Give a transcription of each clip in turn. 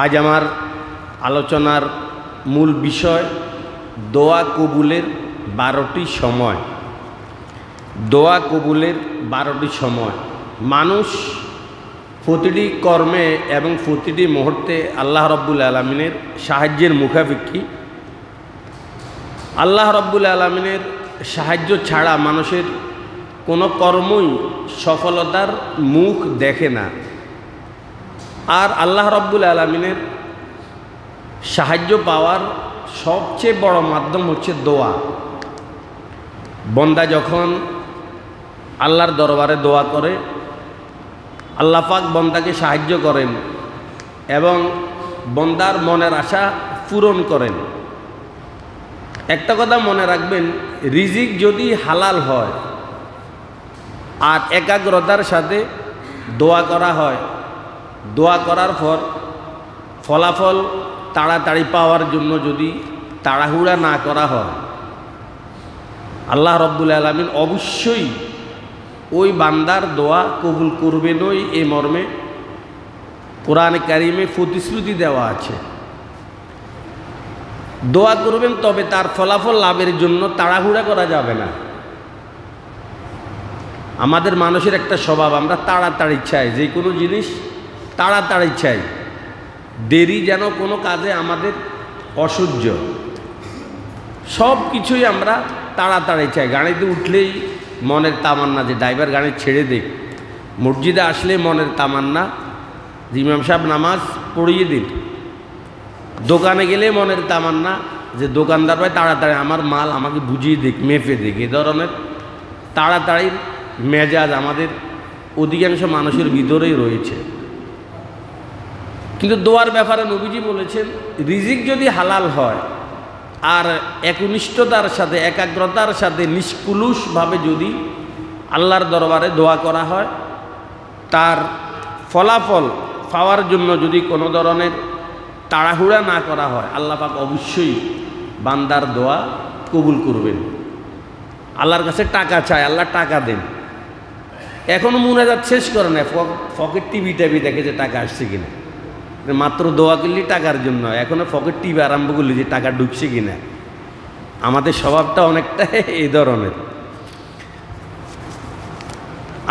আজ আমার আলোচনার মূল বিষয় দোয়া কবুলের 12টি সময়। দোয়া কবুলের 12টি সময়। মানুষ প্রতিটি কর্মে এবং প্রতিটি মুহূর্তে আল্লাহ রাব্বুল আলামিনের সাহায্যের মুখাপেক্ষী। আল্লাহ রাব্বুল আলামিনের সাহায্য ছাড়া মানুষের কোনো কর্মই সফলতার মুখ দেখে না। আর আল্লাহ রাব্বুল আলামিনের সাহায্য পাওয়ার সবচেয়ে বড় মাধ্যম হচ্ছে দোয়া। বান্দা যখন আল্লাহর দরবারে দোয়া করে, আল্লাহ পাক বান্দাকে সাহায্য করেন এবং বান্দার মনের আশা পূরণ করেন। একটা কথা মনে রাখবেন, রিজিক যদি হালাল হয় আর একাগ্রতার সাথে দোয়া করা হয়, দোয়া করার পর ফলাফল তাড়াতাড়ি পাওয়ার জন্য যদি তাড়াহুড়া না করা হয়, আল্লাহ রাব্বুল আলামিন অবশ্যই ওই বান্দার দোয়া কবুল করবেনই। এই মর্মে কোরআনে কারিমে প্রতিশ্রুতি দেওয়া আছে। দোয়া করবেন, তবে তার ফলাফল লাভের জন্য তাড়াহুড়া করা যাবে না। আমাদের মানুষের একটা স্বভাব, আমরা তাড়াতাড়ি চাই, যে কোনো জিনিস তাড়াতাড়ি চাই। দেরি যেন কোনো কাজে আমাদের অসহ্য। সব কিছুই আমরা তাড়াতাড়ি চাই। গাড়িতে উঠলেই মনের তামান্না যে ড্রাইভার গাড়ি ছেড়ে দেখ। মসজিদে আসলে মনের তামান্না যে ইমাম সাহেব নামাজ পড়িয়ে দিন। দোকানে গেলে মনের তামান্না যে দোকানদার ভাই তাড়াতাড়ি আমার মাল আমাকে বুঝিয়ে দিক, মেপে দিক। এ ধরনের তাড়াতাড়ির মেজাজ আমাদের অধিকাংশ মানুষের ভিতরেই রয়েছে। কিন্তু দোয়ার ব্যাপারে নবীজি বলেছেন, রিজিক যদি হালাল হয় আর একনিষ্ঠতার সাথে একাগ্রতার সাথে নিষ্কুলুষভাবে যদি আল্লাহর দরবারে দোয়া করা হয়, তার ফলাফল পাওয়ার জন্য যদি কোনো ধরনের তাড়াহুড়া না করা হয়, আল্লাহ পাক অবশ্যই বান্দার দোয়া কবুল করবেন। আল্লাহর কাছে টাকা চায়, আল্লাহ টাকা দেন। এখনও মুনাজাত শেষ করে না, পকেট টিভি দেখে যে টাকা আসছে কিনা। মাত্র দোয়া করলি টাকার জন্য, এখনও পকেট টিভি আরম্ভ করলি যে টাকা ঢুকছে কিনা। আমাদের স্বভাবটা অনেকটা এই ধরনের।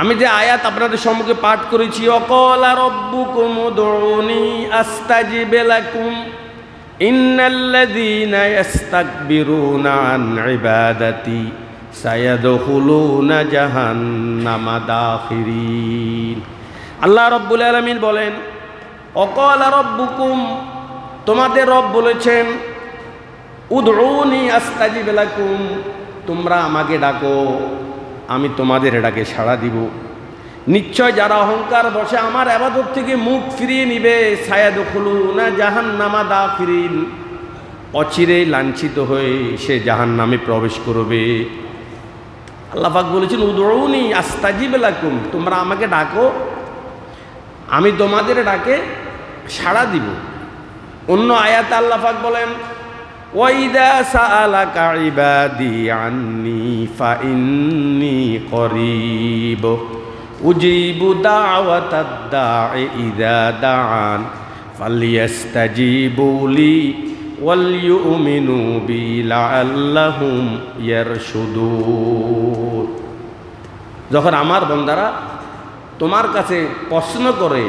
আমি যে আয়াত আপনাদের সম্মুখে পাঠ করেছি, অকালা রাব্বুকুম উদউনি আস্তাজিব লাকুম ইন্নাল্লাযীনা ইস্তাকবিরুনা আন ইবাদাতি সায়াদখুলুনা জাহান্নামা দাখিরিন। আল্লাহ রাব্বুল আলামিন বলেন, অকালা রাব্বুকুম, তোমাদের রব বলেছেন, উদউনি আস্তাজিব লাকুম, তোমরা আমাকে ডাকো, আমি তোমাদের ডাকে সাড়া দিব। নিশ্চয় যারা অহংকার বসে আমার ইবাদত থেকে মুখ ফিরিয়ে নিবে, সায়াদখুলুনা জাহান্নামা দাখিরিন, অচিরেই লাঞ্ছিত হয়ে সে জাহান্নামে প্রবেশ করবে। আল্লাহ পাক বলেছেন, উদউনি আস্তাজিব লাকুম, তোমরা আমাকে ডাকো, আমি তোমাদের ডাকে সাড়া দিব। অন্য আয়াতে আল্লাহ পাক বলেন, ওয়াইদা সাআলাকা ইবাদি আন্নি ফাইন্নি করিব উজিবু দাওয়াতাদ দাঈ ইযা দাআন ফালইস্তাজিবু লি ওয়াল ইউমিনু বি লাআল্লাহুম ইয়ারশুদুন। যখন আমার বান্দারা তোমার কাছে প্রশ্ন করে,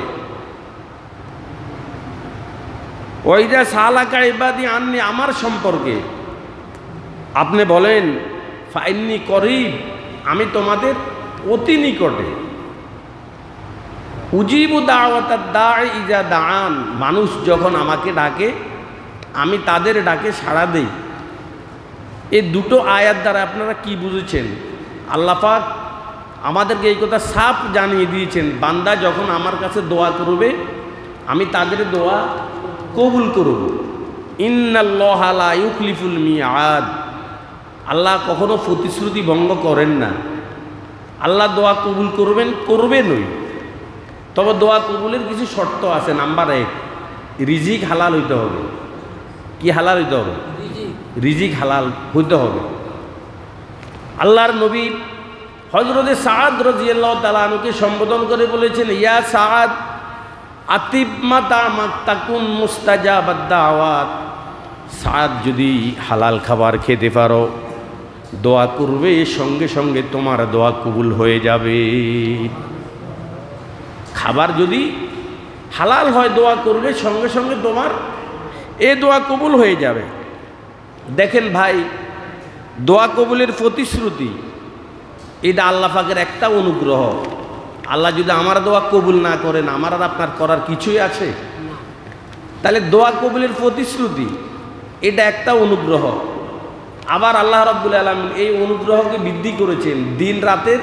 ওইদা সালাকা ইবাদি আন্নি, আমার সম্পর্কে, আপনি বলেন ফাইন্নি করিব, আমি তোমাদের অতি নিকটে। উজিবু দাওয়াতাদ দাঈ ইযা দাআন, মানুষ যখন আমাকে ডাকে আমি তাদের ডাকে সাড়া দেই। এই দুটো আয়াত দ্বারা আপনারা কি বুঝেছেন? আল্লাহ পাক আমাদেরকে এই কথা সাফ জানিয়ে দিয়েছেন, বান্দা যখন আমার কাছে দোয়া করবে আমি তাদের দোয়া কবুল করব। ইন্নাল্লাহা লা ইউখলিফুল মিআদ, আল্লাহ কখনো প্রতিশ্রুতি ভঙ্গ করেন না। আল্লাহ দোয়া কবুল করবেনই। তবে দোয়া কবুলের কিছু শর্ত আছে। নাম্বার 1, রিজিক হালাল হইতে হবে। কি হালাল হইতে হবে? রিজিক হালাল হইতে হবে। আল্লাহর নবী হযরতে সাআদ রাদিয়াল্লাহু তাআলা আনহুকে সম্বোধন করে বলেছেন, ইয়া সাআদ আতিব মাতামাক তাকুন মুস্তাজাবাদ দাওয়াত। সাদ যদি হালাল খাবার খেতে পারো, দোয়া করবে, সঙ্গে সঙ্গে তোমার দোয়া কবুল হয়ে যাবে। খাবার যদি হালাল হয়, দোয়া করবে, সঙ্গে সঙ্গে তোমার এ দোয়া কবুল হয়ে যাবে। দেখেন ভাই, দোয়া কবুলের প্রতিশ্রুতি, এটা আল্লাহ পাকের একটা অনুগ্রহ। আল্লাহ যদি আমার দোয়া কবুল না করেন, আমার আর আপনার করার কিছুই আছে? তাহলে দোয়া কবুলের প্রতিশ্রুতি, এটা একটা অনুগ্রহ। আবার আল্লাহ রাব্বুল আলামিন এই অনুগ্রহকে বৃদ্ধি করেছেন, দিন রাতের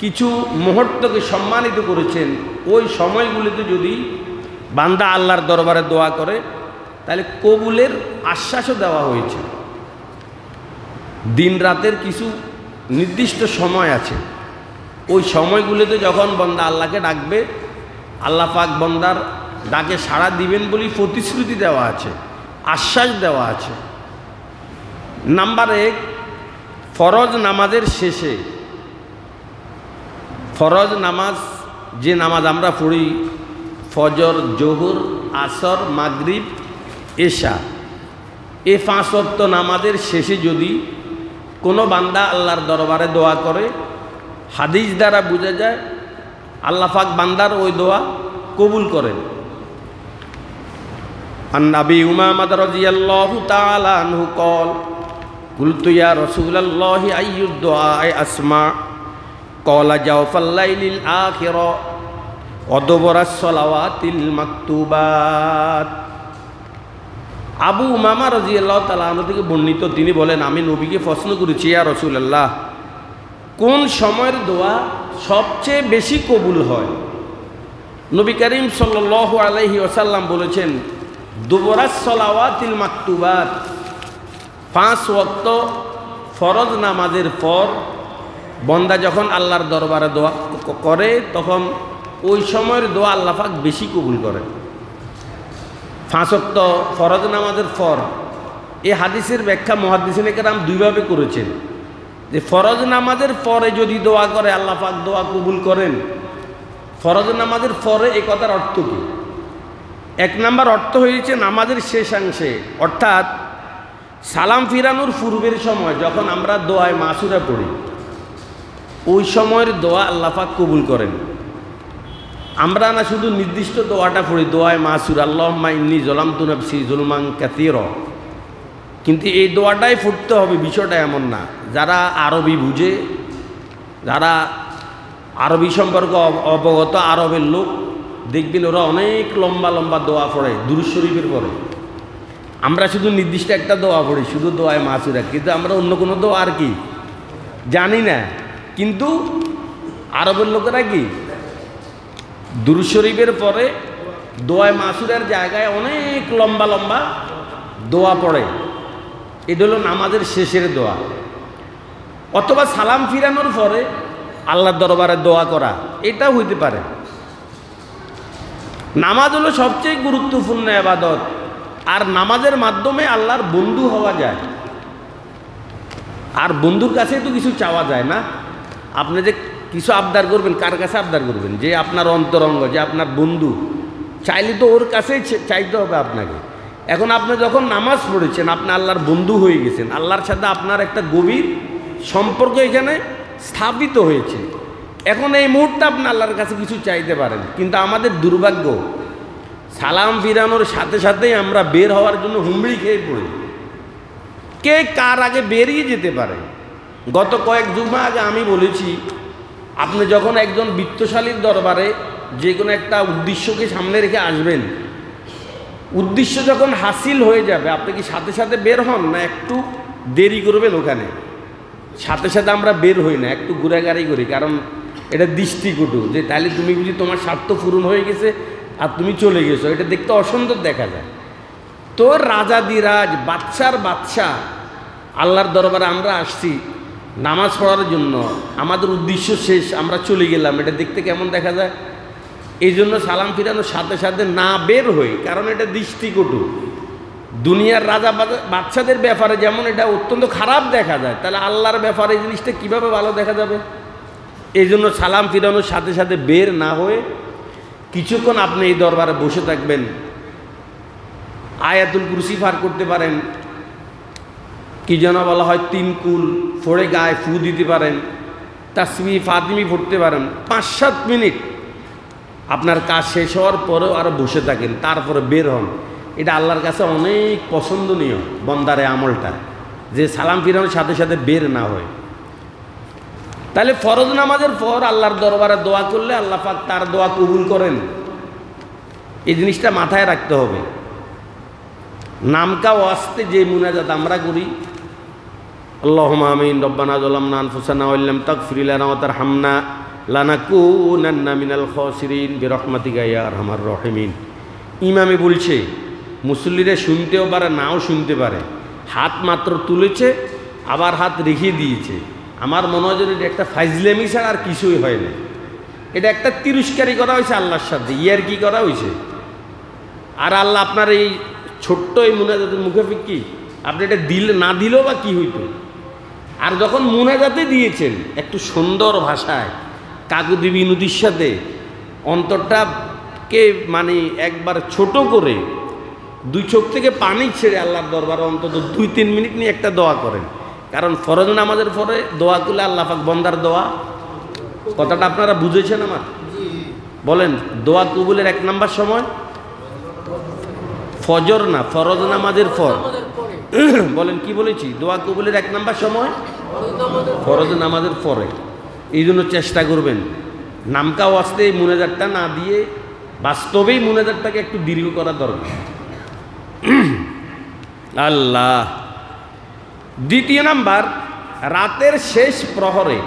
কিছু মুহূর্তকে সম্মানিত করেছেন। ওই সময়গুলিতে যদি বান্দা আল্লাহর দরবারে দোয়া করে, তাহলে কবুলের আশ্বাসও দেওয়া হয়েছে। দিন রাতের কিছু নির্দিষ্ট সময় আছে, ওই সময়গুলিতে যখন বান্দা আল্লাহকে ডাকবে, আল্লাহ পাক বান্দার ডাকে সাড়া দিবেন বলেই প্রতিশ্রুতি দেওয়া আছে, আশ্বাস দেওয়া আছে। নাম্বার 1, ফরজ নামাজের শেষে, ফরজ নামাজ যে নামাজ আমরা পড়ি, ফজর, জোহর, আসর, মাগরিব, এশা, এই 5 ওয়াক্ত নামাজের শেষে যদি কোনো বান্দা আল্লাহর দরবারে দোয়া করে, হাদিস দ্বারা বোঝা যায় আল্লাহ পাক বান্দার ওই দোয়া কবুল করেন। আন নবী উমামা রাদিয়াল্লাহু তাআলা আনহু قال قلت يا رسول الله أي الدعاء أسمع قال جوف الليل الآخر ودبر الصلوات المكتوبات। আবু উমামা রাদিয়াল্লাহু তাআলা আনহু থেকে বর্ণিত, তিনি বলেন, আমি নবীকে প্রশ্ন করেছি, ইয়া রাসূলুল্লাহ, কোন সময়ের দোয়া সবচেয়ে বেশি কবুল হয়? নবী করিম সাল্লাল্লাহু আলাইহি ওয়াসাল্লাম বলেছেন, দুবরাস সালাওয়াতিল মাকতুবাত, 5 ওয়াক্ত ফরজ নামাজের পর বন্দা যখন আল্লাহর দরবারে দোয়া করে, তখন ওই সময়ের দোয়া আল্লাহ পাক বেশি কবুল করে। 5 ওয়াক্ত ফরজ নামাজের পর, এই হাদিসের ব্যাখ্যা মুহাদ্দিসিনে কেরাম দুইভাবে করেছেন, যে ফরজ নামাজের পরে যদি দোয়া করে আল্লাহ পাক দোয়া কবুল করেন। ফরজ নামাজের পরে এই কথার অর্থ কী? 1 নাম্বার অর্থ হয়েছে নামাজের শেষাংশে, অর্থাৎ সালাম ফিরানোর পূর্বের সময় যখন আমরা দোয়ায় মাসুরা পড়ি, ওই সময়ের দোয়া আল্লাহ পাক কবুল করেন। আমরা না শুধু নির্দিষ্ট দোয়াটা পড়ি, দোয়ায় মাসুরা, আল্লাহুম্মা ইন্নী যালামতু নাফসি যুলমান কাসীরা, কিন্তু এই দোয়াটাই পড়তে হবে, বিষয়টা এমন না। যারা আরবি বুঝে, যারা আরবি সম্পর্কে অবগত আরবের লোক, দেখবেন ওরা অনেক লম্বা লম্বা দোয়া পড়ে দুরূদ শরীফের পরে। আমরা শুধু নির্দিষ্ট একটা দোয়া পড়ি, শুধু দোয়ায় মাসুরা, কিন্তু আমরা অন্য কোনো দোয়া আর কি জানি না। কিন্তু আরবের লোকেরা কি দুরূদ শরীফের পরে দোয়ায় মাসুরার জায়গায় অনেক লম্বা লম্বা দোয়া পড়ে। এটা হলো নামাজের শেষের দোয়া। অথবা সালাম ফিরানোর পরে আল্লাহর দরবারে দোয়া করা, এটাও হইতে পারে। নামাজ হলো সবচেয়ে গুরুত্বপূর্ণ ইবাদত, আর নামাজের মাধ্যমে আল্লাহর বন্ধু হওয়া যায়। আর বন্ধুর কাছে তো কিছু চাওয়া যায় না। আপনি যে কিছু আবদার করবেন, কার কাছে আবদার করবেন? যে আপনার অন্তরঙ্গ, যে আপনার বন্ধু, চাইলে তো ওর কাছেই চাইতে হবে আপনাকে। এখন আপনি যখন নামাজ পড়েছেন, আপনি আল্লাহর বন্ধু হয়ে গেছেন, আল্লাহর সাথে আপনার একটা গভীর সম্পর্ক এখানে স্থাপিত হয়েছে। এখন এই মুহূর্তে আপনি আল্লাহর কাছে কিছু চাইতে পারেন, কিন্তু আমাদের দুর্ভাগ্য, সালাম ফিরানোর সাথে সাথেই আমরা বের হওয়ার জন্য হুমড়ি খেয়ে পড়ি। কে কার আগে বেরিয়ে যেতে পারে। গত কয়েক জুমা আগে আমি বলেছি, আপনি যখন একজন বিত্তশালীর দরবারে যে কোনো একটা উদ্দেশ্যকে সামনে রেখে আসবেন, উদ্দেশ্য যখন হাসিল হয়ে যাবে, আপনি কি সাথে সাথে বের হন, না একটু দেরি করবেন? ওখানে সাথে সাথে আমরা বের হই না, একটু ঘুরাঘাড়ি করি, কারণ এটা দৃষ্টিকটু, যে তাহলে তুমি বুঝি তোমার স্বার্থ পূরণ হয়ে গেছে আর তুমি চলে গেছো, এটা দেখতে অসুন্দর দেখা যায়। তো রাজাদিরাজ, বাদশার বাদশা আল্লাহর দরবারে আমরা আসছি নামাজ পড়ার জন্য, আমাদের উদ্দেশ্য শেষ, আমরা চলে গেলাম, এটা দেখতে কেমন দেখা যায়? এই জন্য সালাম ফিরানোর সাথে সাথে না বের হই, কারণ এটা দৃষ্টিকটু। দুনিয়ার রাজা বাদশাদের ব্যাপারে যেমন এটা অত্যন্ত খারাপ দেখা যায়, তাহলে আল্লাহর ব্যাপারে এই জিনিসটা কীভাবে ভালো দেখা যাবে? এই জন্য সালাম ফিরানোর সাথে সাথে বের না হয়ে কিছুক্ষণ আপনি এই দরবারে বসে থাকবেন, আয়াতুল কুরসি পার করতে পারেন, কি যেন বলা হয় 3 কুল ফোড়ে গায়ে ফু দিতে পারেন, তাসবিহ ফাতিমি পড়তে পারেন, 5-7 মিনিট আপনার কাজ শেষ হওয়ার পরেও আরও বসে থাকেন, তারপরে বের হন। এটা আল্লাহর কাছে অনেক পছন্দনীয় বন্দারে আমলটা, যে সালাম ফিরানোর সাথে সাথে বের না হয়। তাহলে ফরজ নামাজের পর আল্লাহর দরবারে দোয়া করলে আল্লাহ পাক তার দোয়া কবুল করেন, এই জিনিসটা মাথায় রাখতে হবে। নামকা ওয়াস্তে যে মুনাজাত আমরা করি, আল্লাহুম্মা আমিন, রব্বানা যালামনা আনফুসানা ওয়া ইল্লাম তাগফির লানা ওয়া তারহামনা লানাকুনান্না মিনাল খাসিরিন বিরহমাতিকা ইয়া আরহামার রাহিমিন। ইমামে বলছে, মুসল্লিরা শুনতেও পারে নাও শুনতে পারে, হাত মাত্র তুলেছে আবার হাত রেখে দিয়েছে। আমার মনে হয় যে এটা একটা ফাইজলামি ছাড়া আর কিছুই হয় না। এটা একটা তিরস্কারি করা হয়েছে আল্লাহর সাথে, ইয়ার কি করা হয়েছে। আর আল্লাহ আপনার এই ছোট্ট এই মুনাজাতের মুখে কি আপনি এটা না দিলেও বা কী হইতো। আর যখন মুনাজাতে দিয়েছেন একটু সুন্দর ভাষায় কাকুতি বিনতির সাথে অন্তরটাকে মানে একবার ছোট করে 2 চোখ থেকে পানি ছেড়ে আল্লাহর দরবারে অন্তত 2-3 মিনিট নিয়ে একটা দোয়া করেন। কারণ ফরজ নামাজের পরে দোয়া করলে আল্লাহ পাক বন্দার দোয়া, কথাটা আপনারা বুঝেছেন আমার? বলেন, দোয়া কবুলের 1 নাম্বার সময় ফজর না, ফরজ নামাজের পর। বলেন কি বলেছি? দোয়া কবুলের 1 নাম্বার সময় ফরজ নামাজের পরে। এই জন্য চেষ্টা করবেন নামকা ওয়াস্তে এই মুনাজাতটা না দিয়ে বাস্তবেই মুনাজাতটাকে একটু দীর্ঘ করা দরকার। আল্লাহ। দ্বিতীয় নাম্বার, রাতের শেষ প্রহরে,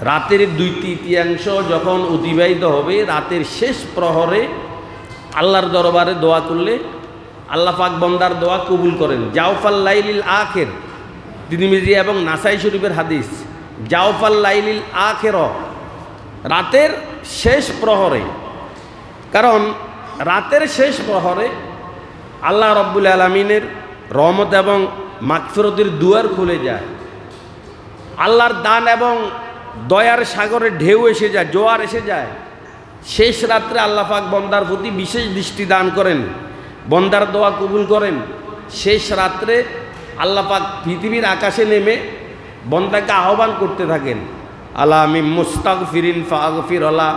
রাতের 2/3 যখন অতিবাহিত হবে, রাতের শেষ প্রহরে আল্লাহর দরবারে দোয়া করলে আল্লাহ পাক বন্দার দোয়া কবুল করেন। জাওফাল লাইলিল আখির, তিরমিজি এবং নাসাই শরীফের হাদিস, জাওফাল লাইলিল আখির, রাতের শেষ প্রহরে। কারণ রাতের শেষ প্রহরে আল্লাহ রব্বুল আলামিনের রহমত এবং মাগফিরাতের দুয়ার খুলে যায়, আল্লাহর দান এবং দয়ার সাগরে ঢেউ এসে যায়, জোয়ার এসে যায়। শেষ রাত্রে আল্লাহ পাক বন্দার প্রতি বিশেষ দৃষ্টি দান করেন, বন্দার দোয়া কবুল করেন। শেষ রাত্রে আল্লাহ পাক পৃথিবীর আকাশে নেমে বন্দাকে আহ্বান করতে থাকেন, আলা মিন মুস্তাগফিরিন ফাগফির আলা,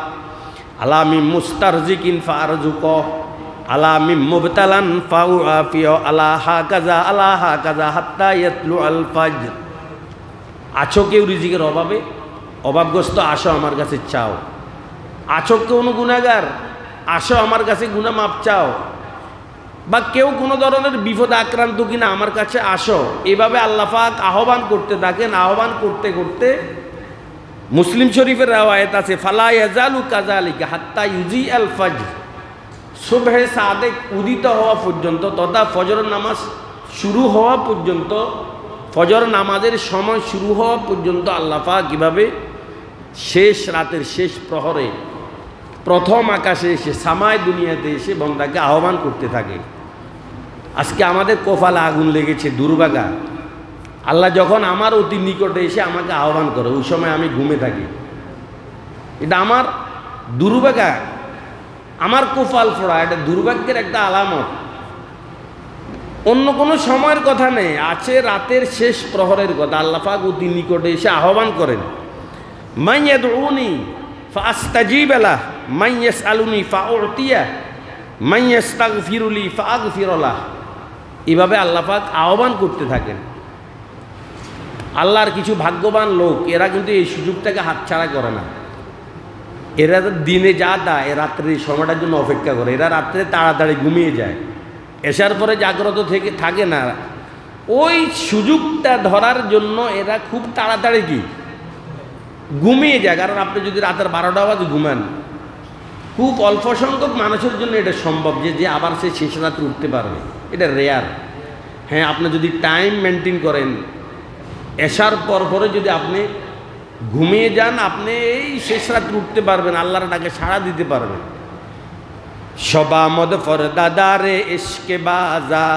আলা মিন মুস্তারজিকিন ফারজুক, আলা মিন মুবতালান ফাউআফিয়, আলা হাকাজা হাত্তা ইয়াতলু আল ফাজর। আছো কেউ রিজিকের অভাবে, অভাবগ্রস্ত, আসো আমার কাছে চাও। আছো কোনো গুনাহগার, আসো আমার কাছে গুনাহ মাপ চাও। বা কেউ কোনো ধরনের বিপদে আক্রান্ত কিনা আমার কাছে আসো। এভাবে আল্লাহ পাক আহ্বান করতে থাকেন। আহ্বান করতে করতে মুসলিম শরীফের রওয়ায়াত আছে, ফালা ইয়াজালু কাযালিকা হাত্তা ইউজি আল ফজর, সুবহে সাদেক উদিত হওয়া পর্যন্ত তথা ফজর নামাজ শুরু হওয়া পর্যন্ত, ফজর নামাজের সময় শুরু হওয়া পর্যন্ত আল্লাহ পাক কীভাবে শেষ রাতের শেষ প্রহরে প্রথম আকাশে এসে সামায় দুনিয়াতে এসে বন্দাকে আহ্বান করতে থাকে। আজকে আমাদের কপালে আগুন লেগেছে, দুর্ভাগা। আল্লাহ যখন আমার অতি নিকটে এসে আমাকে আহ্বান করে, ওই সময় আমি ঘুমে থাকি। এটা আমার দুর্ভাগা, আমার কপাল ফোড়া, এটা দুর্ভাগ্যের একটা আলামত। অন্য কোনো সময়ের কথা নেই, আছে রাতের শেষ প্রহরের কথা। আল্লাহ পাক অতি নিকটে এসে আহ্বান করেন, মান ইয়াদউনি ফাআস্তাজিব লাহ, মান ইয়াসআলুনি ফাউতিয়া, মান ইয়াস্তাগফিরুলি ফাআগফির লাহ। এভাবে আল্লাহ পাক আহ্বান করতে থাকেন। আল্লাহর কিছু ভাগ্যবান লোক, এরা কিন্তু এই সুযোগটাকে হাতছাড়া করে না। এরা দিনে যা দেয় রাত্রে সময়টার জন্য অপেক্ষা করে। এরা রাত্রে তাড়াতাড়ি ঘুমিয়ে যায়, এসার পরে জাগ্রত থেকে থাকে না। ওই সুযোগটা ধরার জন্য এরা খুব তাড়াতাড়ি কি ঘুমিয়ে যায়। কারণ আপনি যদি রাতের 12টা বাজে ঘুমান, খুব অল্প সংখ্যক মানুষের জন্য এটা সম্ভব যে আবার সে শেষ রাত্রে উঠতে পারবে। এটা রেয়ার। হ্যাঁ, আপনি যদি টাইম মেনটেন করেন, এসার পরে যদি আপনি ঘুমিয়ে যান, আপনি এই শেষ রাত্রে উঠতে পারবেন, আল্লাহর ডাকে সাড়া দিতে পারবেন। সবামদ ফরদাদারে ইশকে বাজা,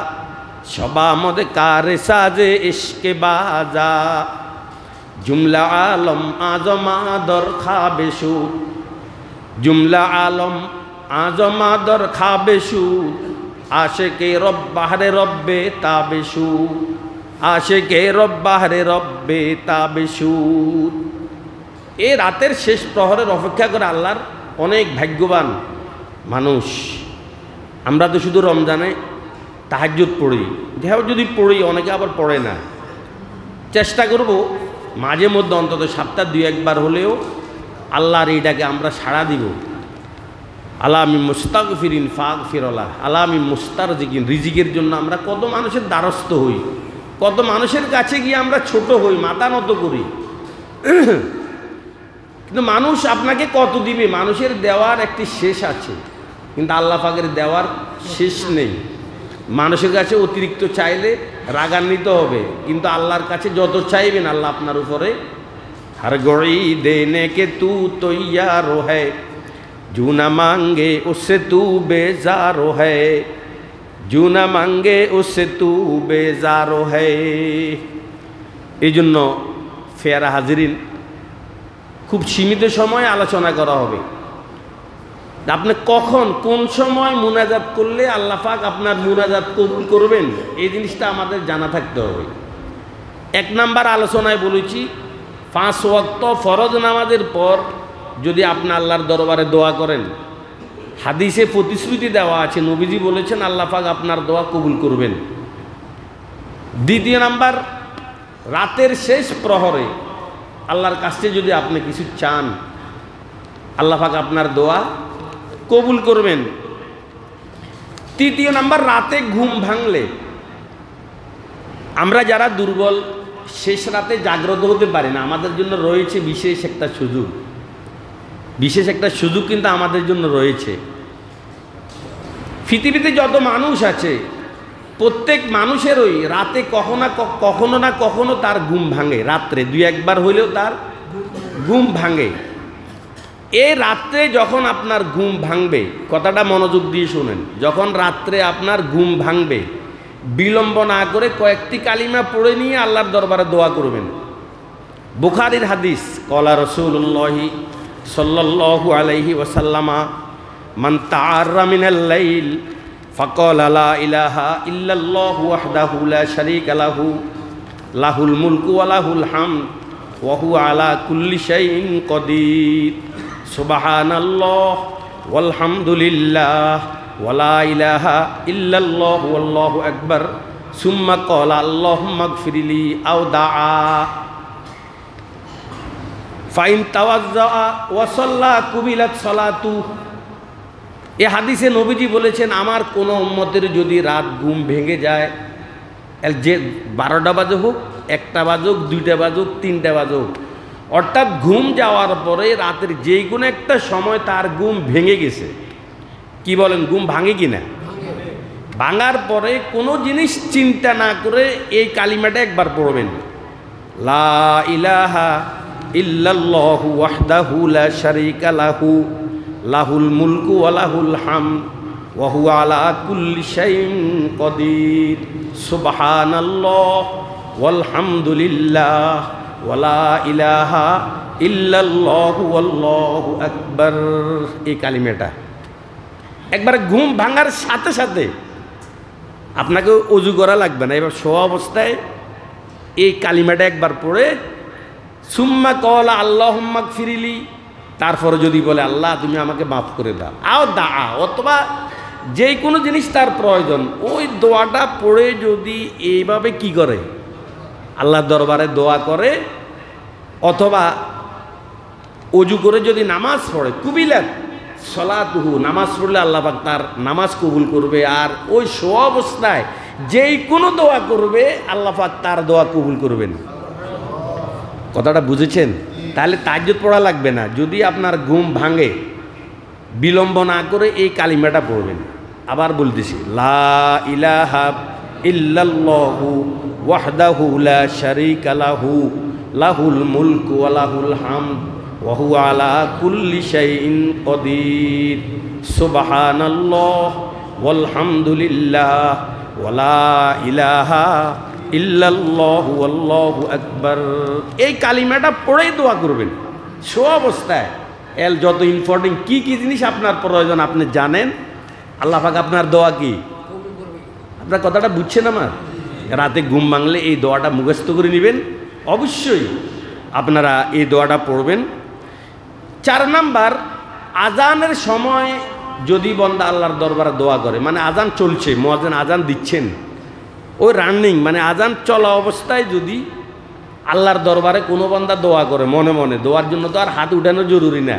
সবামদ কারে সাজে ইশকে বাজা, জুমলা আলম আজমা দর খাবেশু, জুমলা আলম আজম আদর খাবে সুদ, আশেকে রব বাহরে রব্বে তাবে সুদ, আশেকে রব বাহরে রব্বে তাবে সুদ। এই রাতের শেষ প্রহরের অপেক্ষা করে আল্লাহর অনেক ভাগ্যবান মানুষ। আমরা তো শুধু রমজানে তাহাজ্জুদ পড়ি, দেহ যদি পড়ি, অনেকে আবার পড়ে না। চেষ্টা করব মাঝে মধ্যে অন্তত সপ্তাহে 2-1 হলেও আল্লাহর এইটাকে আমরা সাড়া দিব। আল্লাহ আমি মুস্তাক ফিরিন ফাক ফিরলা, আল্লাহ আমি মুস্তার জিকিন, রিজিকের জন্য আমরা কত মানুষের দ্বারস্থ হই, কত মানুষের কাছে গিয়ে আমরা ছোট হই, মাথা নত করি। কিন্তু মানুষ আপনাকে কত দিবে, মানুষের দেওয়ার একটি শেষ আছে, কিন্তু আল্লাহ পাকের দেওয়ার শেষ নেই। মানুষের কাছে অতিরিক্ত চাইলে রাগান্বিত হবে, কিন্তু আল্লাহর কাছে যত চাইবেন আল্লাহ আপনার উপরে हर घड़ी देने के तू तैयार है, जो न मांगे उससे तू बेजार है, जो न मांगे उससे तू बेजार है। এই জন্য ফেয়ারা হাজিরিন, খুব সীমিত সময় আলোচনা করা হবে। আপনি কখন কোন সময় মুনাজাত করলে আল্লাহ পাক আপনার মুনাজাত কবুল করবেন, এই জিনিসটা আমাদের জানা থাকতে হবে। 1 নাম্বার আলোচনায় বলেছি, 5 ওয়াক্ত ফরজ নামাজের পর যদি আপনি আল্লাহর দরবারে দোয়া করেন, হাদিসে প্রতিশ্রুতি দেওয়া আছে, নবীজি বলেছেন আল্লাহ পাক আপনার দোয়া কবুল করবেন। 2 নাম্বার, রাতের শেষ প্রহরে আল্লাহর কাছে যদি আপনি কিছু চান, আল্লাহ পাক আপনার দোয়া কবুল করবেন। 3 নাম্বার, রাতে ঘুম ভাঙলে, আমরা যারা দুর্বল শেষ রাতে জাগ্রত হতে পারি না, আমাদের জন্য রয়েছে বিশেষ একটা সুযোগ, বিশেষ একটা সুযোগ কিন্তু আমাদের জন্য রয়েছে। পৃথিবীতে যত মানুষ আছে প্রত্যেক মানুষেরই রাতে কখনো না কখনো তার ঘুম ভাঙে, রাত্রে 2-1 হইলেও তার ঘুম ভাঙে। এই রাত্রে যখন আপনার ঘুম ভাঙবে, কথাটা মনোযোগ দিয়ে শুনেন, যখন রাত্রে আপনার ঘুম ভাঙবে, বিলম্ব না করে কয়েকটি কালিমা পড়ে নিয়ে আল্লাহর দরবারে দোয়া করবেন। বুখারীর হাদিস, কলা রাসূলুল্লাহি সাল্লাল্লাহু আলাইহি ওয়াসাল্লামা মান তাআররা মিনাল লাইল ফাকালা লা ইলাহা ইল্লাল্লাহু ওয়াহদাহু লা শারীকা লাহু লাহুল মুলকু ওয়া লাহুল হামদ ওয়া হুয়া আলা কুল্লি শাইইন কাদির, সুবহানাল্লাহ ওয়াল হামদুলিল্লাহ ওয়া লা ইলাহা ইল্লাল্লাহু ওয়াল্লাহু আকবার, সুম্মা ক্বালা আল্লাহুম্মা গফিরলি আও দাআ ফাইন তাওয়াজ্জা ওয়া সাল্লা কুবিলাত সালাতু। এই হাদিসে নবীজি বলেছেন, আমার কোনো উম্মতের যদি রাত ঘুম ভেঙে যায়, যে 12টা বাজে হোক, 1টা বাজুক, 2টা বাজুক, 3টা বাজুক, অর্থাৎ ঘুম যাওয়ার পরে রাতের যে কোনো একটা সময় তার ঘুম ভেঙে গেছে, কি বলেন, ঘুম ভাঙে কি না? ভাঙার পরে কোনো জিনিস চিন্তা না করে এই কালিমাটা একবার পড়বেন, লা ইলাহা ইল্লাল্লাহু ওয়াহদাহু লা শারীকা লাহু লাহুল মুলকু ওয়া লাহুল হামদ ওয়া হুয়া আলা কুল্লি শাইইন কাদির, সুবহানাল্লাহ ওয়াল হামদুলিল্লাহ ওয়া লা ইলাহা ইল্লাল্লাহু ওয়াল্লাহু আকবার। এই কালিমাটা একবার ঘুম ভাঙার সাথে সাথে, আপনাকে ওযু করা লাগবে না, এবার শোয়া অবস্থায় এই কালিমাটা একবার পড়ে সুম্মা ক্বালা আল্লাহুম্মা গফিরলি, তারপরে যদি বলে আল্লাহ তুমি আমাকে মাফ করে দাও, আও দাআ, অথবা যেই কোনো জিনিস তার প্রয়োজন, ওই দোয়াটা পড়ে যদি এইভাবে কি করে আল্লাহর দরবারে দোয়া করে, অথবা ওযু করে যদি নামাজ পড়ে, কুবিলাত সলাতুহু, নামাজ পড়লে আল্লাহ পাক তার নামাজ কবুল করবে। আর ওই শোয়া অবস্থায় যেই কোনো দোয়া করবে আল্লাহ পাক তার দোয়া কবুল করবেন। কথাটা বুঝেছেন? তাহলে তাহাজ্জুদ পড়া লাগবে না। যদি আপনার ঘুম ভাঙে, বিলম্ব না করে এই কালিমাটা পড়বেন। আবার বলতেছি, লা ইলাহা ইল্লাল্লাহু ওয়াহদাহু লা শারীকা লাহু লাহুল মুলকু ওয়া লাহুল হামদ ওয়া হুয়া আলা কুল্লি শাইইন কাদির, সুবহানাল্লাহ ওয়াল হামদুলিল্লাহ ওয়া লা ইলাহা ইল্লাল্লাহু ওয়াল্লাহু আকবার। এই কালিমাটা পড়েই দোয়া করবেন শোয়া অবস্থায়। এল যত ইম্পর্টেন্ট কি কি জিনিস আপনার প্রয়োজন আপনি জানেন, আল্লাহ পাক আপনার দোয়া কি, আপনার কথাটা বুঝছেন আমার? রাতে ঘুম ভাঙলে এই দোয়াটা মুখস্থ করে নেবেন, অবশ্যই আপনারা এই দোয়াটা পড়বেন। 4 নাম্বার, আজানের সময় যদি বন্দা আল্লাহর দরবারে দোয়া করে, মানে আজান চলছে, মুয়াজ্জিন আজান দিচ্ছেন, ওই রানিং মানে আজান চলা অবস্থায় যদি আল্লাহর দরবারে কোনো বান্দা দোয়া করে মনে মনে, দোয়ার জন্য তো আর হাত উঠানো জরুরি না।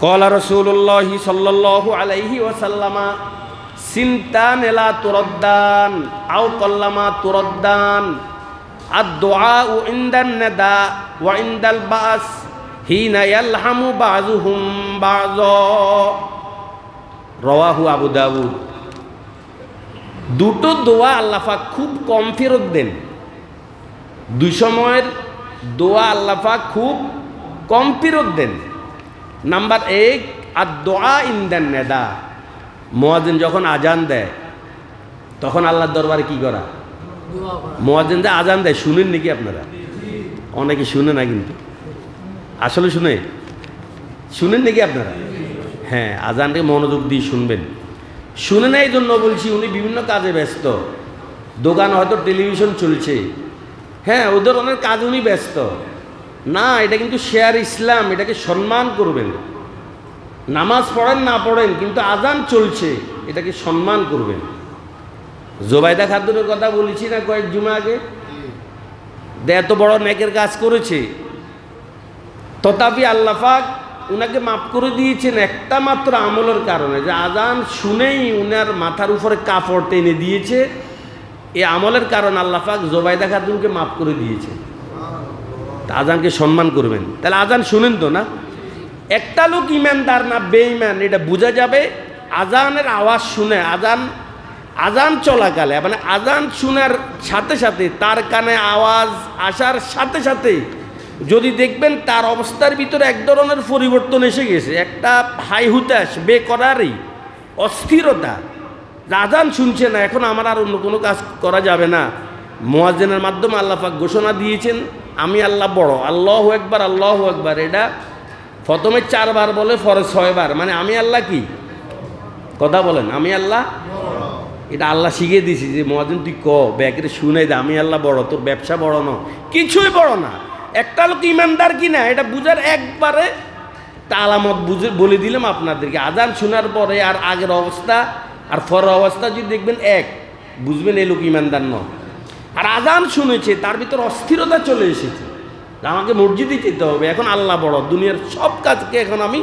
ক্বালা রাসূলুল্লাহি সাল্লাল্লাহু আলাইহি ওয়াসাল্লামা সিনতান লা তুরাদ্দান আও কাল্লামা তুরাদ্দান আদ-দুআউ ইনদান নাদা ওয়া ইনদাল বাস হিনা ইয়ালহামু বাযুহুম বাযা, রাওয়াহু আবু দাউদ। দুটো দোয়া আল্লাহ পাক খুব কম ফেরত দেন, দুই সময়ের দোয়া আল্লাহ পাক খুব কম ফেরত দেন। নাম্বার 1, আদ-দুআ ইনদান নাদা, মুয়াজ্জিন যখন আজান দেয় তখন আল্লাহর দরবারে কি করা? মুয়াজ্জিন যে আজান দেয় শুনেন নাকি আপনারা? অনেকে শুনে না, কিন্তু আসলে শুনেন নাকি আপনারা? হ্যাঁ, আজানকে মনোযোগ দিয়ে শুনবেন। শুনে না এই জন্য বলছি, উনি বিভিন্ন কাজে ব্যস্ত, দোকান হয়তো টেলিভিশন চলছে, হ্যাঁ ওই ধরনের কাজ উনি ব্যস্ত না। এটা কিন্তু শেয়ার ইসলাম, এটাকে সম্মান করবেন। নামাজ পড়েন না পড়েন, কিন্তু আজান চলছে, এটাকে সম্মান করবেন। জোবাইদা খাতুনের কথা বলেছি না কয়েক জুমা আগে, এত বড় নেকের কাজ করেছে, তথাপি আল্লাহ পাক উনাকে মাফ করে দিয়েছেন একটা মাত্র আমলের কারণে, যে আজান শুনেই উনার মাথার উপরে কাপড় টেনে দিয়েছে। এই আমলের কারণ আল্লাহ পাক জোবাইদা খাতুনকে মাফ করে দিয়েছে। আজানকে সম্মান করবেন। তাহলে আজান শুনেন তো না? একটা লোক ইমানদার না বেঈমান এটা বোঝা যাবে আজানের আওয়াজ শুনে, আজান চলাকালে, মানে আজান শোনার সাথে সাথে, তার কানে আওয়াজ আসার সাথে সাথে যদি দেখবেন তার অবস্থার ভিতরে এক ধরনের পরিবর্তন এসে গেছে, একটা হাই হুতাশ, বেকরারি, অস্থিরতা, আজান শুনছে না, এখন আমার আর অন্য কোনো কাজ করা যাবে না। মুয়াজ্জিনের মাধ্যমে আল্লাহ পাক ঘোষণা দিয়েছেন, আমি আল্লাহ বড়, আল্লাহু আকবার, আল্লাহু আকবার। এটা প্রথমে 4 বার বলে, পরে 6 বার, মানে আমি আল্লাহ কি কথা বলেন, আমি আল্লাহ। এটা আল্লাহ শিখিয়ে দিয়েছি যে মুয়াজ্জিন তুই ব্যাকেরে শুনে দে, আমি আল্লাহ বড়, তোর ব্যবসা বড় না, কিছুই বড় না। একটা লোক ইমানদার কিনা এটা বুঝার একবারে একটা আলামত বলে দিলাম আপনাদেরকে। আজান শোনার পরে আর আগের অবস্থা আর পরের অবস্থা যদি দেখবেন এক, বুঝবেন এই লোক ইমানদার নয়। আর আজান শুনেছে, তার ভিতর অস্থিরতা চলে এসেছে, আমাকে মসজিদে যেতে হবে, এখন আল্লাহ বড়, দুনিয়ার সব কাজকে এখন আমি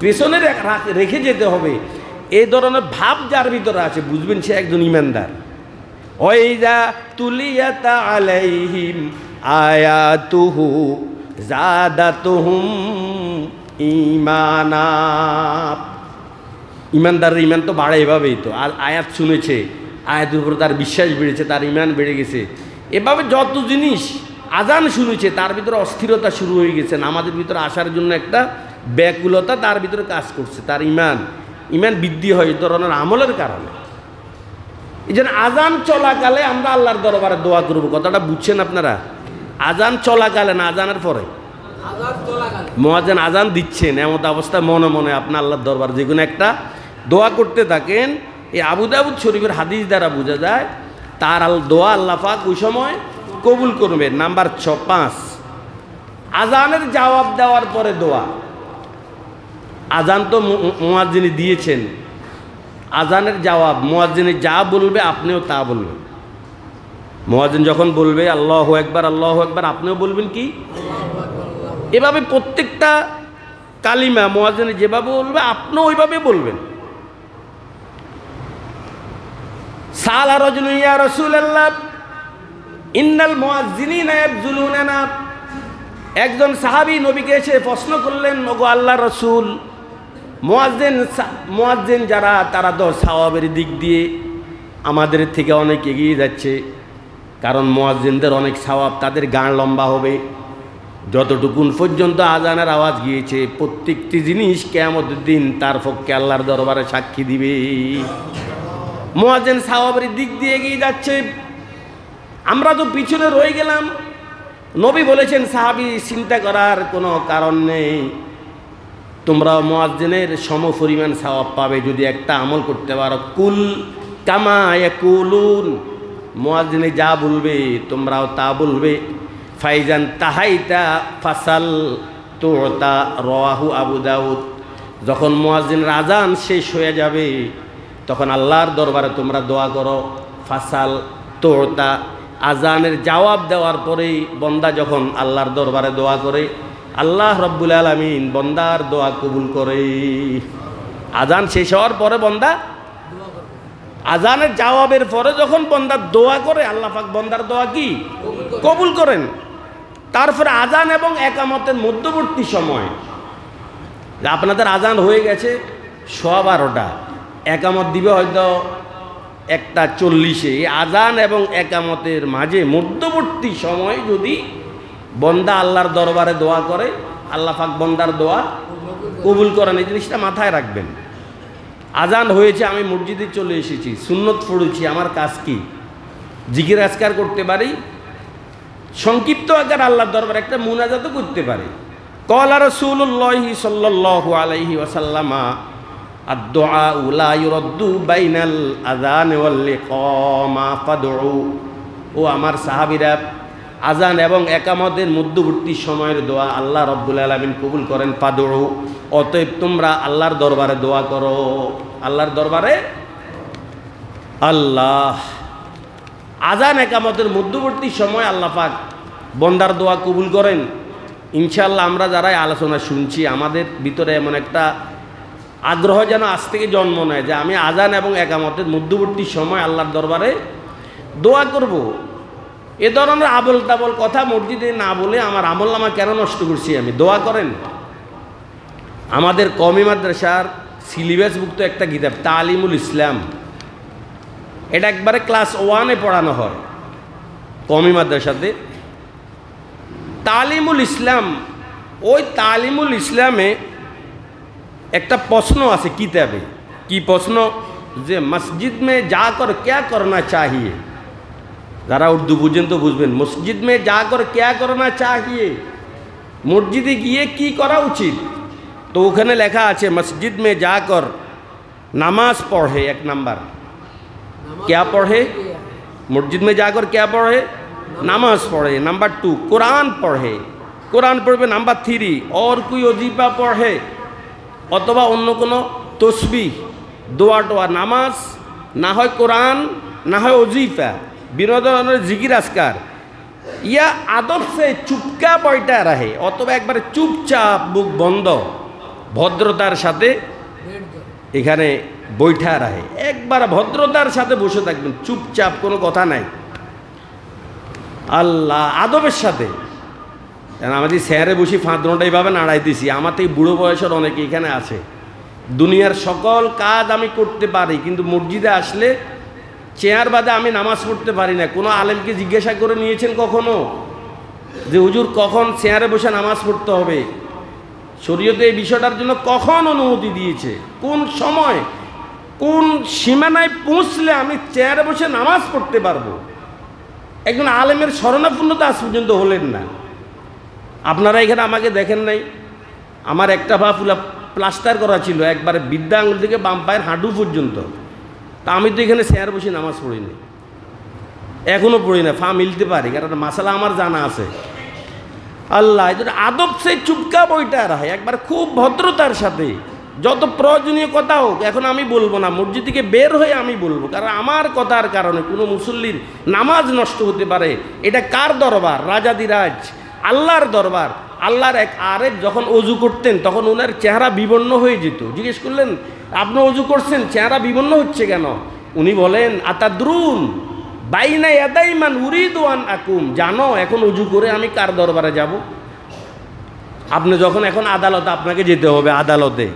পেছনে রেখে যেতে হবে, এই ধরনের ভাব যার ভিতরে আছে, বুঝবেন সে একজন ইমানদার। ওয়াইযা তুলিয়াত আলাইহিম আয়াতুহু যাদাতুহুম ঈমানা। ইমানদারের ইমান তো বাড়ে এভাবেই তো, আর আয়াত শুনেছে, আয়াতের উপরে তার বিশ্বাস বেড়েছে, তার ইমান বেড়ে গেছে। এভাবে যত জিনিস, আজান শুনেছে তার ভিতরে অস্থিরতা শুরু হয়ে গেছে, আমাদের ভিতরে আসার জন্য একটা ব্যাকুলতা তার ভিতরে কাজ করছে, তার ইমান বৃদ্ধি হয় এই ধরনের আমলের কারণে। এই জন্য আজান চলাকালে আমরা আল্লাহর দরবারে দোয়া করব, কথাটা বুঝছেন আপনারা? আজান চলাকালে না, আজানের পরে। মুয়াজ্জিন আজান দিচ্ছেন, এমন অবস্থায় মনে মনে আপনি আল্লাহর দরবারে যে কোনো একটা দোয়া করতে থাকেন। এই আবু দাউদ শরীফের হাদিস দ্বারা বোঝা যায় তার দোয়া আল্লাহ পাক ওই সময় কবুল করবেন। নাম্বার 5, আজানের জবাব দেওয়ার পরে দোয়া। আজান তো মুয়াজ্জিন দিয়েছেন, আজানের জবাব মুয়াজ্জিন যা বলবে আপনিও তা বলবেন। মুয়াজ্জিন যখন বলবে আল্লাহু আকবার, আল্লাহু আকবার, আপনিও বলবেন কি? এভাবে প্রত্যেকটা কালিমা মুয়াজ্জিন যেভাবে বলবে আপনিও ওইভাবে বলবেন। সালা রাজুলুন ইয়া রাসূলুল্লাহ ইন্নাল মুয়াজ্জিনিনা ইয়াবযুলুনা। একজন সাহাবী নবীকে এসে প্রশ্ন করলেন, ওগো আল্লাহর রাসূল, মুয়াজ্জিন যারা তারা তো সওয়াবের দিক দিয়ে আমাদের থেকে অনেক এগিয়ে যাচ্ছে, কারণ মুয়াজ্জিনদের অনেক সওয়াব, তাদের গান লম্বা হবে। যতটুকুন পর্যন্ত আজানের আওয়াজ গিয়েছে প্রত্যেকটি জিনিস কিয়ামতের দিন তার পক্ষে আল্লাহর দরবারে সাক্ষী দিবে। মুয়াজ্জিন সওয়াবের দিক দিয়ে এগিয়ে যাচ্ছে, আমরা তো পিছনে রয়ে গেলাম। নবী বলেছেন, সাহাবী চিন্তা করার কোনো কারণ নেই, তোমরা মুয়াজ্জিনের সম পরিমাণ সওয়াব পাবে যদি একটা আমল করতে পারো। কুল কামা ইয়াকুলুন, মুয়াজ্জিনে যা বলবে তোমরাও তা বলবে। ফাইজান তাহাইতা ফাসাল তুতা, রাওয়াহু আবু দাউদ। যখন মুয়াজ্জিনের আযান শেষ হয়ে যাবে তখন আল্লাহর দরবারে তোমরা দোয়া করো। ফাসাল তুতা, আযানের জবাব দেওয়ার পরেই বন্দা যখন আল্লাহর দরবারে দোয়া করে, আল্লাহ রব্বুল আলামিন বন্দার দোয়া কবুল করে। আযান শেষ হওয়ার পরে বন্দা, আযানের জবাবের পরে যখন বন্দা দোয়া করে, আল্লাহ পাক বন্দার দোয়া কি কবুল করেন। তারপরে আযান এবং একামতের মধ্যবর্তী সময়, আপনাদের আযান হয়ে গেছে 12:15, একামত দিবে হয়তো 1:40। আযান এবং একামতের মাঝে মধ্যবর্তী সময় যদি বন্দা আল্লাহর দরবারে দোয়া করে, আল্লাহ পাক বন্দার দোয়া কবুল করেন। এই জিনিসটা মাথায় রাখবেন। আযান হয়েছে, আমি মসজিদে চলে এসেছি, সুন্নত পড়েছি, আমার কাজ কি? জিকির আজকার করতে পারি, সংক্ষিপ্ত আকার আল্লাহর দরবারে একটা মুনাজাতও করতে পারি। ক্বালা রাসূলুল্লাহি সাল্লাল্লাহু আলাইহি ওয়াসাল্লাম, আদ-দুআউ লা ইউরাদ্দু বাইনাল আযান ওয়াল ইকামা ফাদউ। ও আমার সাহাবীরা, আযান এবং একামতের মধ্যবর্তী সময়ের দোয়া আল্লাহ রব্বুল আলামিন কবুল করেন। ফাদউ, অতএব তোমরা আল্লাহর দরবারে দোয়া করো। আল্লাহর দরবারে আল্লাহ আযান একামতের মধ্যবর্তী সময় আল্লাহ পাক বন্দার দোয়া কবুল করেন। ইনশাআল্লাহ আমরা যারাই আলোচনা শুনছি, আমাদের ভিতরে এমন একটা আগ্রহ যেন আজ থেকে জন্ম নেয় যে আমি আযান এবং একামতের মধ্যবর্তী সময় আল্লাহর দরবারে দোয়া করব। এ ধরনের আবল তাবল কথা মসজিদে না বলে আমার আমল নামা কেন নষ্ট করছি আমি? দোয়া করেন। আমাদের কওমি মাদ্রাসার সিলেবাসভুক্ত একটা কিতাব তালিমুল ইসলাম, এটা একবারে ক্লাস 1-এ পড়ানো হয় কওমি মাদ্রাসাতে। তালিমুল ইসলাম, ওই তালিমুল ইসলামে একটা প্রশ্ন আছে কিতাবে। কি প্রশ্ন? যে মসজিদ মে যাকর ক্যা করনা চাহিয়ে। যারা উর্দু বুঝেন তো বুঝবেন, মসজিদ মে যাকর ক্যা করনা চাহিয়ে, মসজিদে গিয়ে কি করা উচিত। তো ওখানে লেখা আছে মসজিদ মে যাকর নামাজ পড়ে, 1 নাম্বার। क्या पढ़े? मस्जिद में जाकर क्या पढ़े? नमाज पढ़े। नंबर 2 कुरान पढ़े, कुरान पढ़े। नंबर 3 और कोई वजीफा पढ़े अथवा अन्य कोनो तस्बीह দোয়া টোয়া, নামাজ না হয় কোরআন না হয় ওজিফা, বিনোদনের জিকির আজকার, ইয়া আদব সে চুপকা বইটা রাহে, অথবা একবারে চুপচাপ বুক বন্ধ ভদ্রতার সাথে এখানে বৈঠা রাহে, একবার ভদ্রতার সাথে বসে থাকবেন, চুপচাপ, কোনো কথা নাই, আল্লাহ আদবের সাথে। আমাদের চেয়ারে বসে ফাঁদনোটা এইভাবে নাড়াই দিছি। আমার থেকে বুড়ো বয়সের অনেকে এখানে আছে। দুনিয়ার সকল কাজ আমি করতে পারি, কিন্তু মসজিদে আসলে চেয়ার বাদে আমি নামাজ পড়তে পারি না। কোনো আলেমকে জিজ্ঞাসা করে নিয়েছেন কখনো যে হুজুর কখন চেয়ারে বসে নামাজ পড়তে হবে? শরীয়তে এই বিষয়টার জন্য কখন অনুমতি দিয়েছে? কোন সময়, কোন সীমানায় পৌঁছলে আমি চেয়ারে বসে নামাজ পড়তে পারবো? একজন আলেমের শরণাপন্নতা আজ পর্যন্ত হলেন না। আপনারা এখানে আমাকে দেখেন নাই, আমার একটা পা পুরা প্লাস্টার করা ছিল, একবারে বৃদ্ধা আঙুল থেকে বাম পায়ের হাঁটু পর্যন্ত। তা আমি তো এখানে চেয়ার বসে নামাজ পড়িনি, এখনও পড়ি না, ফা মিলতে পারি, কারণ মাসালা আমার জানা আছে। আল্লাহ আদব সে চুপকা বইটা রাখে, একবার খুব ভদ্রতার সাথে, যত প্রয়োজনীয় কথা হোক এখন আমি বলবো না, মসজিদ থেকে বের হয়ে আমি বলবো, কারণ আমার কথার কারণে কোনো মুসল্লির নামাজ নষ্ট হতে পারে। এটা কার দরবার? রাজাদিরাজ আল্লাহর দরবার। আল্লাহর এক আরেফ যখন অজু করতেন তখন ওনার চেহারা বিবর্ণ হয়ে যেত। জিজ্ঞেস করলেন, আপনি অজু করছেন, চেহারা বিবর্ণ হচ্ছে কেন? উনি বলেন, আতাদ্রুন বাইনা ইয়াদাইমান উরিদু আন আকুম, জানো এখন অজু করে আমি কার দরবারে যাব? আপনি যখন এখন আদালতে, আপনাকে যেতে হবে আদালতে,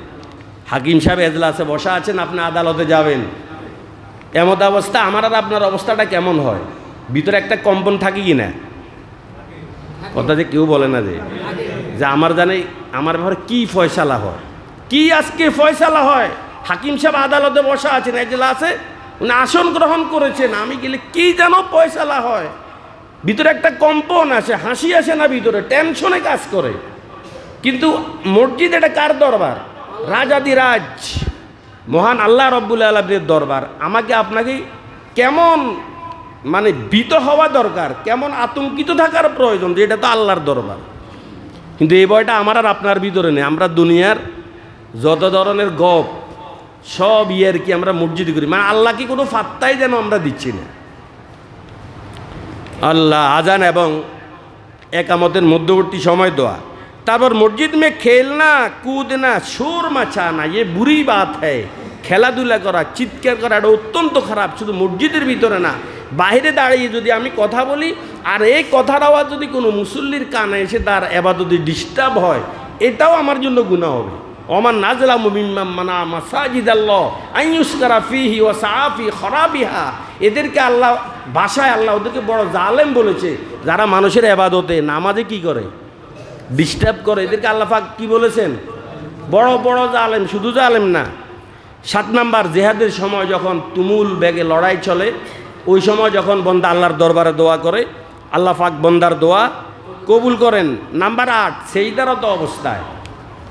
হাকিম সাহেব এজলাসে বসা আছেন, আপনি আদালতে যাবেন, এমত অবস্থা আমার আর আপনার অবস্থাটা কেমন হয়? ভিতরে একটা কম্পন থাকে কি না? কথা যে কেউ বলে না যে আমার জানে আমার ব্যাপারে কি ফয়সালা হয়, কি আজকে ফয়সালা হয়। হাকিম সাহেব আদালতে বসা আছেন, এজলাসে উনি আসন গ্রহণ করেছেন, আমি গেলে কি যেন ফয়সালা হয়। ভিতরে একটা কম্পন আসে, হাসি আসে না, ভিতরে টেনশনে কাজ করে। কিন্তু মসজিদ এটা কার দরবার? রাজাদিরাজ মহান আল্লাহ রব্বুল আলামিনের দরবার। আমাকে আপনাকে কেমন মানে ভীত হওয়া দরকার, কেমন আতঙ্কিত থাকার প্রয়োজন যে এটা তো আল্লাহর দরবার। কিন্তু এই ভয়টা আমার আর আপনার ভিতরে নেই। আমরা দুনিয়ার যত ধরনের গপ সব ইয়ের কি আমরা মসজিদে করি, মানে আল্লাহকে কোনো ফাত্তাই যেন আমরা দিচ্ছি না। আল্লাহ আজান এবং একামতের মধ্যবর্তী সময় দোয়া। তারপর মসজিদ মে খেলনা কুদনা সুর মাছানা ये बुरी बात है। খেলাধুলা করা, চিৎকার করা এটা অত্যন্ত খারাপ। শুধু মসজিদের ভিতরে না, বাইরে দাঁড়িয়ে যদি আমি কথা বলি আর এই কথার আওয়াজ যদি কোনো মুসল্লির কানে এসে তার এবাদতে ডিস্টার্ব হয়, এটাও আমার জন্য গুনাহ হবে। ওমান নাজলামু মিম্মান মানা মাসাজিদাল্লাহ আন ইউযকারা ফীহি ওয়া সাআ ফী খরাবিহা। এদেরকে আল্লাহ ভাষায় আল্লাহ ওদেরকে বড় জালেম বলেছে, যারা মানুষের ইবাদতে নামাজে কি করে, ডিস্টার্ব করে। এদেরকে আল্লাহ পাক কি বলেছেন? বড় বড় জালেম। শুধু জালেম না, 7 নাম্বার জিহাদের সময় যখন তুমুল বেগে লড়াই চলে, ওই সময় যখন বন্দা আল্লাহর দরবারে দোয়া করে, আল্লাহ পাক বন্দার দোয়া কবুল করেন। নাম্বার 8 সেজদারত অবস্থায়,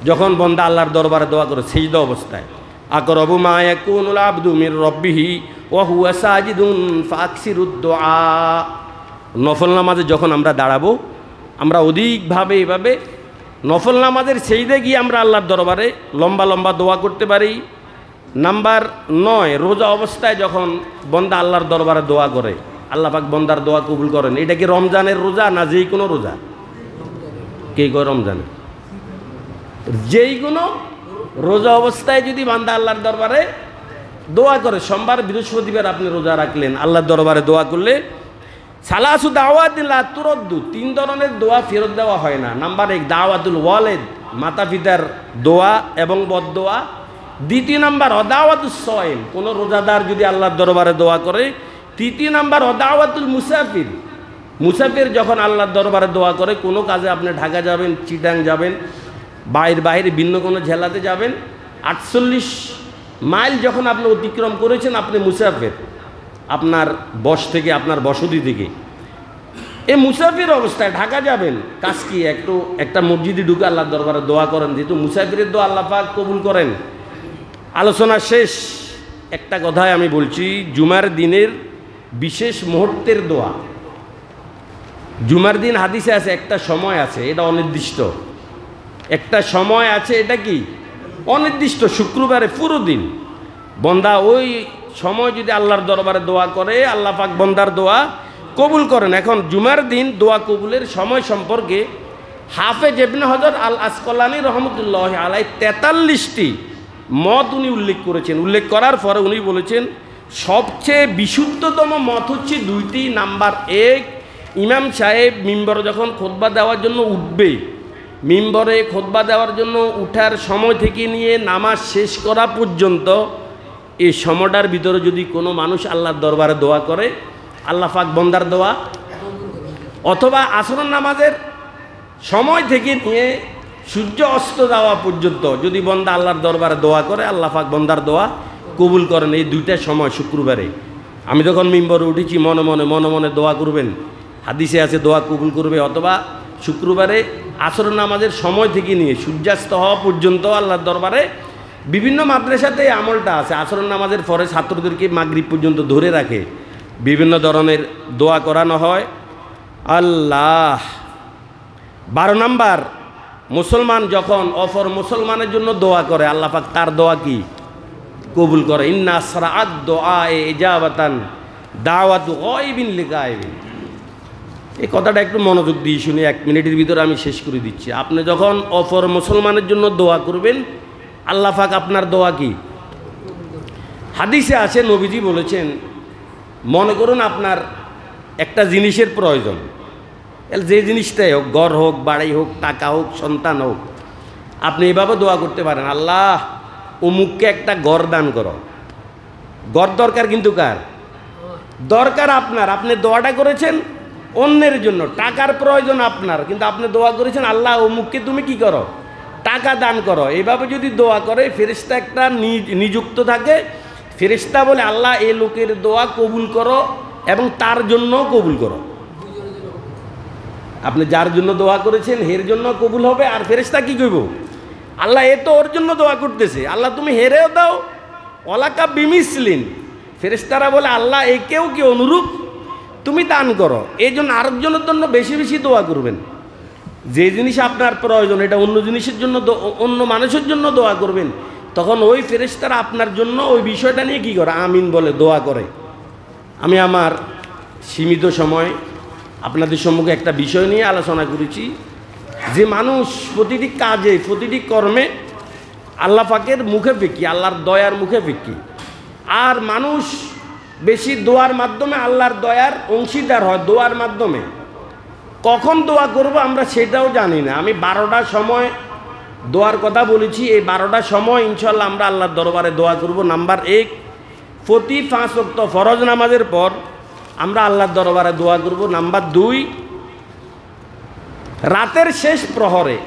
যখন বন্দা আল্লাহর দরবারে দোয়া করে সেজদা অবস্থায়। আকরাবু মা ইয়াকুনুল আবদু মির রাব্বিহি ওয়া হুয়া সাজিদুন ফাকসিরুদ দুআ। নফল নামাজে যখন আমরা দাঁড়াবো, আমরা অধিকভাবে এভাবে নফল নামাজের সেজদা গিয়ে আমরা আল্লাহর দরবারে লম্বা লম্বা দোয়া করতে পারি। নাম্বার 9 রোজা অবস্থায় যখন বন্দা আল্লাহর দরবারে দোয়া করে, আল্লাহ পাক বন্দার দোয়া কবুল করেন। এটা কি রমজানের রোজা না যেই কোনো রোজা? কে কয় রমজানের? যেই কোনো রোজা অবস্থায় যদি বান্দা আল্লাহর দরবারে দোয়া করে, সোমবার বৃহস্পতিবার আপনি রোজা রাখলেন, আল্লাহর দরবারে দোয়া করলে সালাসু দাওয়াতিন লা তুরদ্দু, 3 ধরনের দোয়া ফেরত দেওয়া হয় না। নাম্বার 1 দাওয়াতুল ওয়ালিদ, মাতা পিতার দোয়া এবং বদদোয়া। 2 নাম্বার অদাওয়াতুস সাইম, কোন রোজাদার যদি আল্লাহর দরবারে দোয়া করে। 3 নাম্বার অদাওয়াতুল মুসাফির, মুসাফির যখন আল্লাহর দরবারে দোয়া করে, কোনো কাজে আপনি ঢাকা যাবেন, চিটাং যাবেন, বাইরে ভিন্ন কোনো জেলাতে যাবেন, 48 মাইল যখন আপনি অতিক্রম করেছেন, আপনি মুসাফির, আপনার বস থেকে, আপনার বসতি থেকে। এই মুসাফির অবস্থায় ঢাকা যাবেন, কাজ কি একটা মসজিদে ঢুকে আল্লাহর দরবারে দোয়া করেন, যেহেতু মুসাফিরের দোয়া আল্লাহ পাক কবুল করেন। আলোচনা শেষ, একটা কথাই আমি বলছি, জুমার দিনের বিশেষ মুহূর্তের দোয়া। জুমার দিন হাদিসে আছে একটা সময় আছে, এটা অনির্দিষ্ট। একটা সময় আছে, এটা কি অনির্দিষ্ট, শুক্রবারে পুরো দিন বন্দা ওই সময় যদি আল্লাহর দরবারে দোয়া করে, আল্লাহ পাক বন্দার দোয়া কবুল করেন। এখন জুমার দিন দোয়া কবুলের সময় সম্পর্কে হাফেজ ইবনে হজর আল আসকলানি রহমতুল্লাহ আলাই 43টি মত উনি উল্লেখ করেছেন। উল্লেখ করার পরে উনি বলেছেন সবচেয়ে বিশুদ্ধতম মত হচ্ছে 2টি। নাম্বার 1, ইমাম সাহেব মিম্বরে যখন খুতবা দেওয়ার জন্য উঠবে, মিম্বরে খুতবা দেওয়ার জন্য উঠার সময় থেকে নিয়ে নামাজ শেষ করা পর্যন্ত এই সময়টার ভিতরে যদি কোনো মানুষ আল্লাহর দরবারে দোয়া করে, আল্লাহ পাক বন্দার দোয়া, অথবা আসরের নামাজের সময় থেকে নিয়ে সূর্য অস্ত যাওয়া পর্যন্ত যদি বন্দা আল্লাহর দরবারে দোয়া করে, আল্লাহ পাক বন্দার দোয়া কবুল করেন। এই 2টা সময় শুক্রবারে আমি যখন মিম্বরে উঠেছি, মনে মনে দোয়া করবেন, হাদিসে আছে দোয়া কবুল করবে। অথবা শুক্রবারে আসরের নামাজের সময় থেকে নিয়ে সূর্যাস্ত হওয়া পর্যন্ত আল্লাহর দরবারে, বিভিন্ন মাদ্রাসাতে এই আমলটা আছে, আসরের নামাজের পরে ছাত্রদেরকে মাগরিব পর্যন্ত ধরে রাখে, বিভিন্ন ধরনের দোয়া করানো হয়। আল্লাহ 12 নাম্বার, মুসলমান যখন অপর মুসলমানের জন্য দোয়া করে, আল্লাহ পাক তার দোয়া কি কবুল করে। ইন্না আসরাআদ দুআয়ে ইজাবাতান দাওয়াতু গায়বিন লিগায়বিন। এই কথাটা একটু মনোযোগ দিয়ে শুনে 1 মিনিটের ভিতরে আমি শেষ করে দিচ্ছি। আপনি যখন অপর মুসলমানের জন্য দোয়া করবেন, আল্লাহ পাক আপনার দোয়া কি, হাদিসে আছে নবীজি বলেছেন, মনে করুন আপনার একটা জিনিসের প্রয়োজন, যে জিনিসটাই হোক, ঘর হোক, বাড়ি হোক, টাকা হোক, সন্তান হোক, আপনি এভাবে দোয়া করতে পারেন, আল্লাহ অমুককে একটা ঘর দান করো। ঘর দরকার কিন্তু কার? দরকার আপনার। আপনি দোয়াটা করেছেন অন্যের জন্য, টাকার প্রয়োজন আপনার, কিন্তু আপনি দোয়া করেছেন আল্লাহ অমুককে তুমি কি করো, টাকা দান করো। এইভাবে যদি দোয়া করে, ফেরেশতা একটা নিযুক্ত থাকে, ফেরেশতা বলে আল্লাহ এই লোকের দোয়া কবুল করো এবং তার জন্য কবুল করো। আপনি যার জন্য দোয়া করেছেন এর জন্য কবুল হবে। আর ফেরেশতা কি কইব, আল্লাহ এ তো ওর জন্য দোয়া করতেছে, আল্লাহ তুমি হেরেও দাও, ওলাকা বিমিসলিন। ফেরেশতারা বলে আল্লাহ একেও কি অনুরূপ তুমি দান করো। এই জন্য আরেকজনের জন্য বেশি বেশি দোয়া করবেন। যে জিনিস আপনার প্রয়োজন এটা অন্য জিনিসের জন্য, অন্য মানুষের জন্য দোয়া করবেন, তখন ওই ফেরেশতারা আপনার জন্য ওই বিষয়টা নিয়ে কী করে, আমিন বলে দোয়া করে। আমি আমার সীমিত সময় আপনাদের সম্মুখে একটা বিষয় নিয়ে আলোচনা করেছি, যে মানুষ প্রতিটি কাজে প্রতিটি কর্মে আল্লাহ পাকের মুখে ফিকি, আল্লাহর দয়ার মুখে ফিকি। আর মানুষ বেশি দোয়ার মাধ্যমে আল্লাহর দয়ার অংশীদার হয়, দোয়ার মাধ্যমে। কখন দোয়া করব আমরা সেটাও জানি না। আমি 12টার সময় দোয়ার কথা বলেছি, এই 12টার সময় ইনশাল্লাহ আমরা আল্লাহর দরবারে দোয়া করব। নাম্বার 1, প্রতি 5 ওয়াক্ত ফরজ নামাজের পর আমরা আল্লাহর দরবারে দোয়া করব। নাম্বার 2, রাতের শেষ প্রহরে।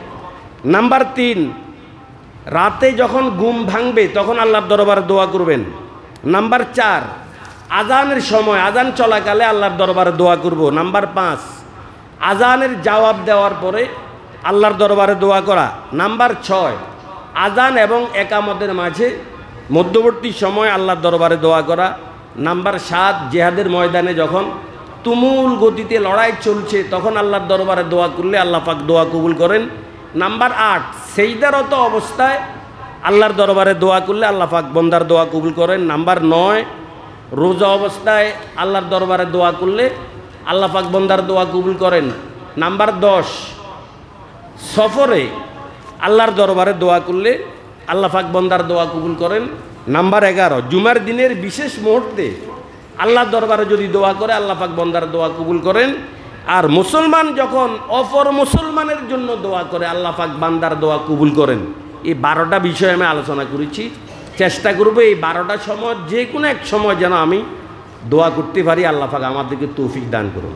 নাম্বার 3, রাতে যখন ঘুম ভাঙবে তখন আল্লাহর দরবারে দোয়া করবেন। নাম্বার 4, আজানের সময়, আজান চলাকালে আল্লাহর দরবারে দোয়া করব। নাম্বার 5, আজানের জবাব দেওয়ার পরে আল্লাহর দরবারে দোয়া করা। নাম্বার 6, আজান এবং একামতের মাঝে মধ্যবর্তী সময় আল্লাহর দরবারে দোয়া করা। নাম্বার 7, জিহাদের ময়দানে যখন তুমুল গতিতে লড়াই চলছে তখন আল্লাহর দরবারে দোয়া করলে আল্লাহ পাক দোয়া কবুল করেন। নাম্বার 8, সেজদারত অবস্থায় আল্লাহর দরবারে দোয়া করলে আল্লাহ পাক বান্দার দোয়া কবুল করেন। নাম্বার 9, রোজা অবস্থায় আল্লাহর দরবারে দোয়া করলে আল্লাহ পাক বান্দার দোয়া কবুল করেন। নাম্বার 10, সফরে আল্লাহর দরবারে দোয়া করলে আল্লাহ পাক বান্দার দোয়া কবুল করেন। নাম্বার 11, জুমার দিনের বিশেষ মুহূর্তে আল্লাহর দরবারে যদি দোয়া করে আল্লাহ পাক বান্দার দোয়া কবুল করেন। আর মুসলমান যখন অপর মুসলমানের জন্য দোয়া করে আল্লাহ পাক বান্দার দোয়া কবুল করেন। এই 12টা বিষয় আমি আলোচনা করেছি। চেষ্টা করব এই 12টার সময় যে কোনো এক সময় যেন আমি দোয়া করতে পারি। আল্লাহ পাক আমাদেরকে তৌফিক দান করুন।